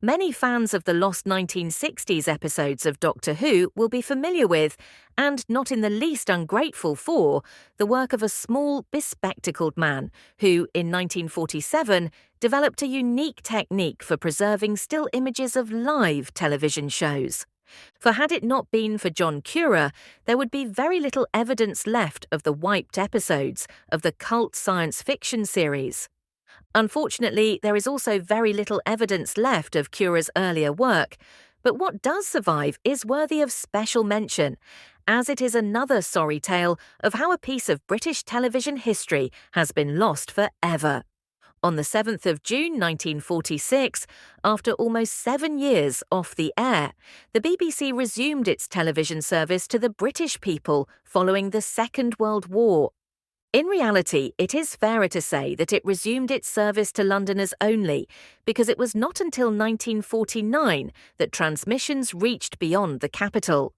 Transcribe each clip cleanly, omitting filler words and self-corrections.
many fans of the lost 1960s episodes of Doctor Who will be familiar with, and not in the least ungrateful for, the work of a small, bespectacled man who, in 1947, developed a unique technique for preserving still images of live television shows. For had it not been for John Cura, there would be very little evidence left of the wiped episodes of the cult science fiction series. Unfortunately, there is also very little evidence left of Cura's earlier work, but what does survive is worthy of special mention, as it is another sorry tale of how a piece of British television history has been lost forever. On the 7th of June 1946, after almost 7 years off the air, the BBC resumed its television service to the British people following the Second World War. In reality, it is fairer to say that it resumed its service to Londoners only, because it was not until 1949 that transmissions reached beyond the capital.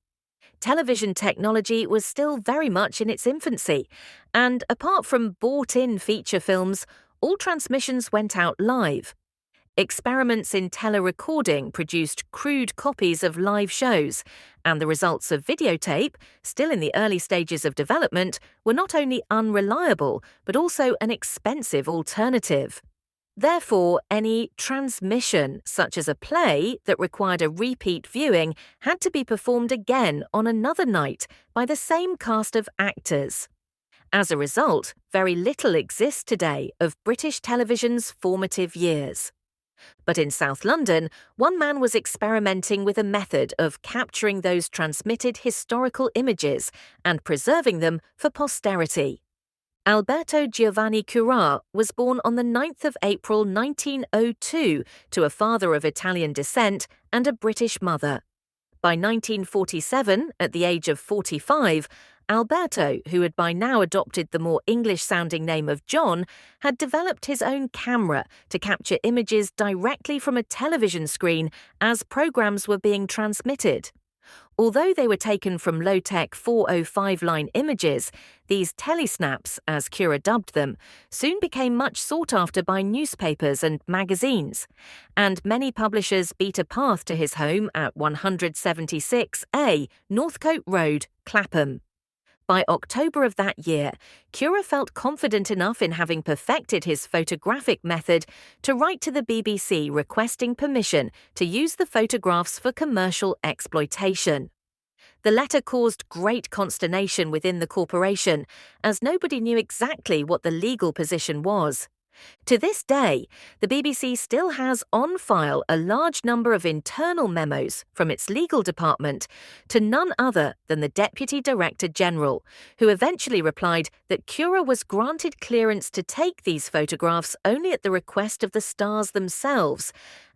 Television technology was still very much in its infancy, and apart from bought-in feature films, all transmissions went out live. Experiments in telerecording produced crude copies of live shows, and the results of videotape, still in the early stages of development, were not only unreliable but also an expensive alternative. Therefore, any transmission, such as a play that required a repeat viewing, had to be performed again on another night by the same cast of actors. As a result, very little exists today of British television's formative years. But in South London, one man was experimenting with a method of capturing those transmitted historical images and preserving them for posterity. Alberto Giovanni Cura was born on the 9th of April 1902 to a father of Italian descent and a British mother. By 1947, at the age of 45, Alberto, who had by now adopted the more English-sounding name of John, had developed his own camera to capture images directly from a television screen as programs were being transmitted. Although they were taken from low-tech 405-line images, these Tele-Snaps, as Cura dubbed them, soon became much sought after by newspapers and magazines, and many publishers beat a path to his home at 176A Northcote Road, Clapham. By October of that year, Cura felt confident enough in having perfected his photographic method to write to the BBC requesting permission to use the photographs for commercial exploitation. The letter caused great consternation within the corporation, as nobody knew exactly what the legal position was. To this day, the BBC still has on file a large number of internal memos from its legal department to none other than the Deputy Director General, who eventually replied that Cura was granted clearance to take these photographs only at the request of the stars themselves,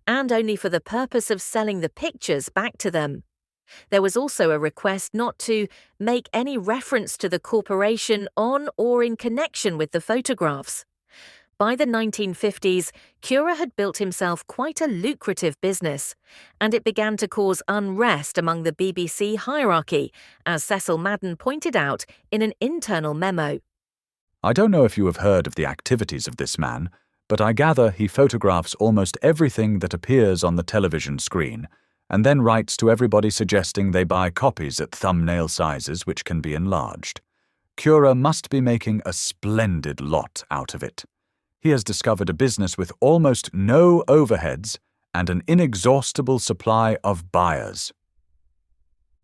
and only for the purpose of selling the pictures back to them. There was also a request not to make any reference to the corporation on or in connection with the photographs. By the 1950s, Cura had built himself quite a lucrative business, and it began to cause unrest among the BBC hierarchy, as Cecil Madden pointed out in an internal memo. I don't know if you have heard of the activities of this man, but I gather he photographs almost everything that appears on the television screen, and then writes to everybody suggesting they buy copies at thumbnail sizes which can be enlarged. Cura must be making a splendid lot out of it. He has discovered a business with almost no overheads and an inexhaustible supply of buyers.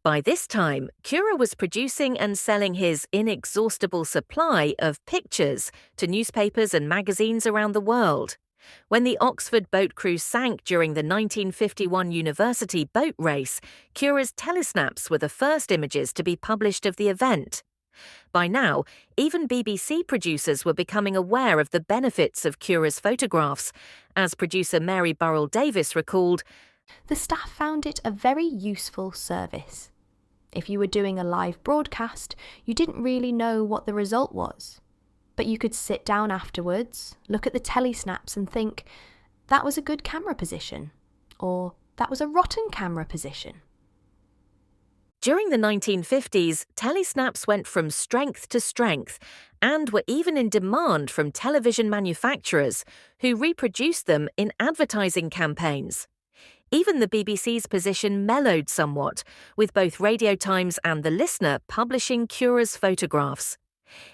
By this time, Cura was producing and selling his inexhaustible supply of pictures to newspapers and magazines around the world. When the Oxford boat crew sank during the 1951 university boat race, Cura's Tele-Snaps were the first images to be published of the event. By now, even BBC producers were becoming aware of the benefits of Cura's photographs. As producer Mary Burrell-Davis recalled, "The staff found it a very useful service. If you were doing a live broadcast, you didn't really know what the result was. But you could sit down afterwards, look at the Tele-Snaps and think, that was a good camera position, or that was a rotten camera position." During the 1950s, Tele-Snaps went from strength to strength and were even in demand from television manufacturers who reproduced them in advertising campaigns. Even the BBC's position mellowed somewhat, with both Radio Times and The Listener publishing Cura's photographs.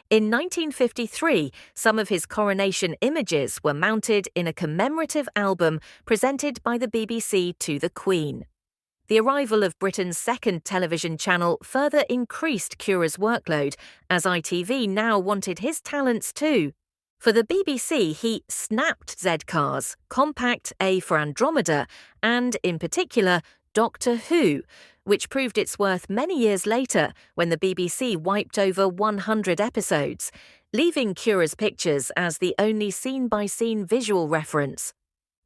In 1953, some of his coronation images were mounted in a commemorative album presented by the BBC to the Queen. The arrival of Britain's second television channel further increased Cura's workload, as ITV now wanted his talents too. For the BBC, he snapped Z-Cars, Compact A for Andromeda, and, in particular, Doctor Who, which proved its worth many years later when the BBC wiped over 100 episodes, leaving Cura's pictures as the only scene-by-scene visual reference.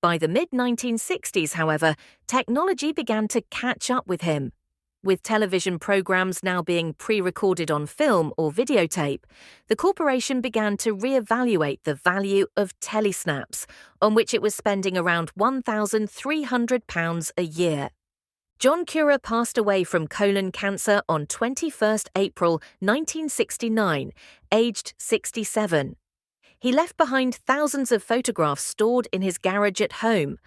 By the mid-1960s, however, technology began to catch up with him. With television programs now being pre-recorded on film or videotape, the corporation began to re-evaluate the value of Tele-Snaps, on which it was spending around £1,300 a year. John Cura passed away from colon cancer on 21st April 1969, aged 67. He left behind thousands of photographs stored in his garage at home,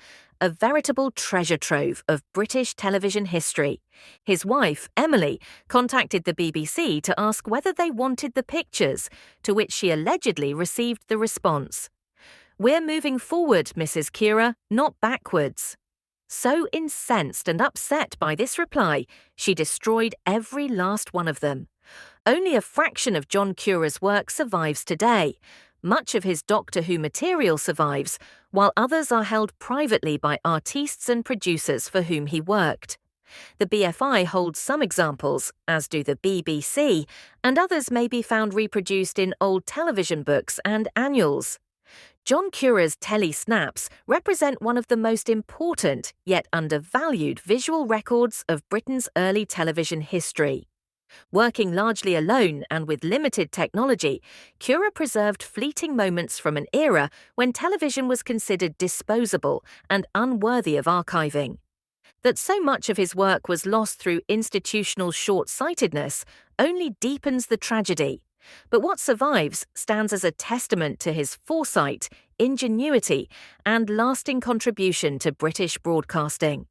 a veritable treasure trove of British television history. His wife, Emily, contacted the BBC to ask whether they wanted the pictures, to which she allegedly received the response, "We're moving forward, Mrs. Cura, not backwards." So incensed and upset by this reply, she destroyed every last one of them. Only a fraction of John Cura's work survives today. Much of his Doctor Who material survives, while others are held privately by artistes and producers for whom he worked. The BFI holds some examples, as do the BBC, and others may be found reproduced in old television books and annuals. John Cura's Tele-Snaps represent one of the most important yet undervalued visual records of Britain's early television history. Working largely alone and with limited technology, Cura preserved fleeting moments from an era when television was considered disposable and unworthy of archiving. That so much of his work was lost through institutional short-sightedness only deepens the tragedy. But what survives stands as a testament to his foresight, ingenuity, and lasting contribution to British broadcasting.